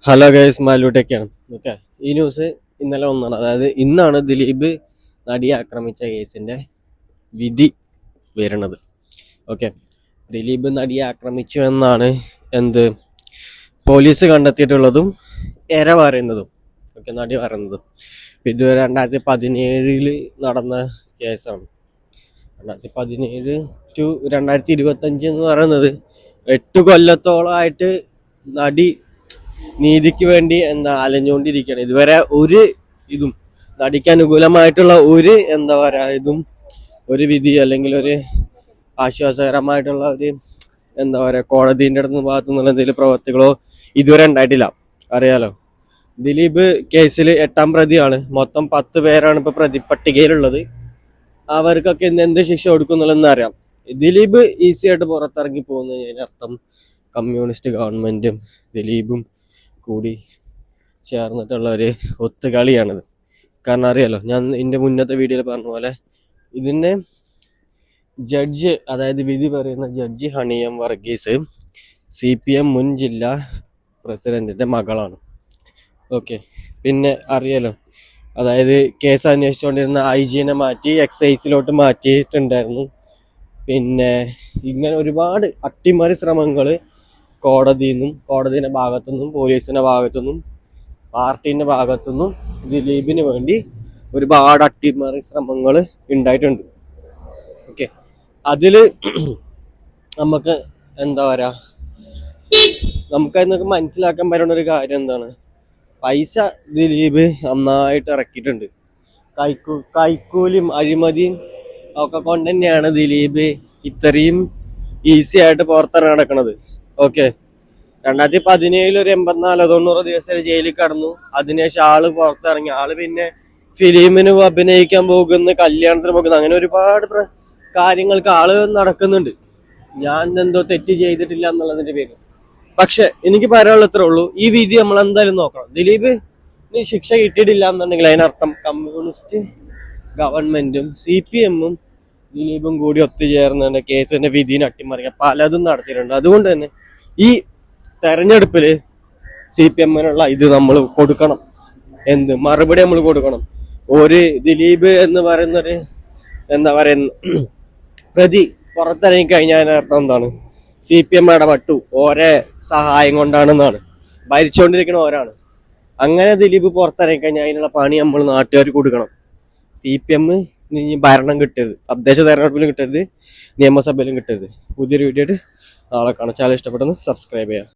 Hello guys, മാലൂട്ടൊക്കെയാണ്. Okay, ഈ news ഇന്നലെ ഒന്നാണ്. അതായത് ഇന്നാണ് ദിലീപ് നടിയെ ആക്രമിച്ച കേസിൻ്റെ വിധി ഓക്കെ, ദിലീപ് നടിയെ ആക്രമിച്ചു എന്നാണ് പോലീസ് കണ്ടെത്തിയിട്ടുള്ളതും പറയുന്നതും. ഓക്കെ, നടി പറയുന്നതും. ഇത് 2017 നടന്ന കേസാണ്. 2017 to 2025 എന്ന് പറയുന്നത് 8 കൊല്ലത്തോളമായിട്ട് നടി നീതിക്ക് വേണ്ടി അലഞ്ഞുകൊണ്ടിരിക്കുകയാണ്. ഇതുവരെ ഇതും നടിക്ക് അനുകൂലമായിട്ടുള്ള ഒരു വിധി അല്ലെങ്കിൽ ഒരു ആശ്വാസകരമായിട്ടുള്ള കോടതിൻ്റെ ഭാഗത്തു നിന്നുള്ള എന്തെങ്കിലും പ്രവർത്തികളോ ഇതുവരെ ഉണ്ടായിട്ടില്ല. അറിയാലോ, ദിലീപ് കേസിൽ 8ാം പ്രതിയാണ്. മൊത്തം 10 പേരാണ് ഇപ്പൊ പ്രതി പട്ടികയിലുള്ളത്. അവർക്കൊക്കെ എന്ത് ശിക്ഷ കൊടുക്കുന്നുള്ളതെന്ന് അറിയാം. ദിലീപ് ഈസി ആയിട്ട് പുറത്തിറങ്ങി പോകുന്നതിനർത്ഥം കമ്മ്യൂണിസ്റ്റ് ഗവൺമെന്റും ദിലീപും കൂടി ചേർന്നിട്ടുള്ള ഒരു ഒത്തുകളിയാണിത്. കാരണം അറിയാലോ, ഞാൻ എൻ്റെ മുന്നത്തെ വീഡിയോയിൽ പറഞ്ഞ പോലെ ഇതിൻ്റെ ജഡ്ജ്, അതായത് വിധി പറയുന്ന ജഡ്ജി ഹണിയം വർഗീസ് CPM മുൻ ജില്ലാ പ്രസിഡന്റിന്റെ മകളാണ്. ഓക്കെ, പിന്നെ അറിയാലോ, അതായത് കേസ് അന്വേഷിച്ചുകൊണ്ടിരുന്ന IG-നെ മാറ്റി എക്സൈസിലോട്ട് മാറ്റിയിട്ടുണ്ടായിരുന്നു. പിന്നെ ഇങ്ങനെ ഒരുപാട് അട്ടിമറി ശ്രമങ്ങൾ കോടതിയുടെ ഭാഗത്തുനിന്നും പോലീസിന്റെ ഭാഗത്തുനിന്നും പാർട്ടിന്റെ ഭാഗത്തുനിന്നും ദിലീപിന് വേണ്ടി ഒരുപാട് അട്ടിമറി ശ്രമങ്ങൾ ഉണ്ടായിട്ടുണ്ട്. ഓക്കെ, അതില് നമുക്ക് നമുക്കതിനൊക്കെ മനസ്സിലാക്കാൻ പറ്റുന്ന ഒരു കാര്യം എന്താണ്, പൈസ ദിലീപ് നന്നായിട്ട് ഇറക്കിയിട്ടുണ്ട്. കൈക്കൂലിയും അഴിമതിയും ഒക്കെ കൊണ്ട് തന്നെയാണ് ദിലീപ് ഇത്രയും ഈസി ആയിട്ട് പുറത്തിറങ്ങി നടക്കുന്നത്. ഓക്കെ, 2017 ഒരു 84-90 ദിവസം ജയിലിൽ കടന്നു. അതിനുശേഷം ആള് പുറത്തിറങ്ങി. ആള് പിന്നെ ഫിലിമിന് അഭിനയിക്കാൻ പോകുന്നു, കല്യാണത്തിന് പോകുന്നു, അങ്ങനെ ഒരുപാട് കാര്യങ്ങൾക്ക് ആള് നടക്കുന്നുണ്ട്. ഞാൻ തെറ്റ് ചെയ്തിട്ടില്ല എന്നുള്ളതിന്റെ പേര്. പക്ഷെ എനിക്ക് പറയാനുള്ള ഇത്രേ ഉള്ളൂ, ഈ വിധി നമ്മൾ എന്തായാലും നോക്കണം. ദിലീപ് ശിക്ഷ കിട്ടിയിട്ടില്ല എന്നുണ്ടെങ്കിൽ അതിനർത്ഥം കമ്മ്യൂണിസ്റ്റ് ഗവൺമെന്റും CPM-ഉം ദിലീപും കൂടി ഒത്തുചേർന്ന കേസിന്റെ വിധിനെ അട്ടിമറിക്കാൻ പലതും നടത്തിയിട്ടുണ്ട്. അതുകൊണ്ട് തന്നെ ഈ തെരഞ്ഞെടുപ്പില് CPM-നുള്ള ഇത് നമ്മൾ കൊടുക്കണം, മറുപടി നമ്മൾ കൊടുക്കണം. ഒരു ദിലീപ് എന്ന് പറയുന്നൊരു പ്രതി പുറത്തിറങ്ങി കഴിഞ്ഞാൽ അതിനർത്ഥം എന്താണ്, CPM ഇടപെട്ടു, ഓരോ സഹായം കൊണ്ടാണെന്നാണ്, ഭരിച്ചുകൊണ്ടിരിക്കുന്ന ഓരാണ്. അങ്ങനെ ദിലീപ് പുറത്തിറങ്ങി കഴിഞ്ഞാൽ അതിനുള്ള പണി നമ്മൾ നാട്ടുകാർ കൊടുക്കണം. CPM ഇനി ഭരണം കിട്ടരുത്, തദ്ദേശ തെരഞ്ഞെടുപ്പിലും കിട്ടരുത്, നിയമസഭയിലും കിട്ടരുത്. പുതിയൊരു വീഡിയോ ആയിട്ട് നാളെ കാണാം. ചാനൽ ഇഷ്ടപ്പെട്ടെന്ന് സബ്സ്ക്രൈബ് ചെയ്യാം.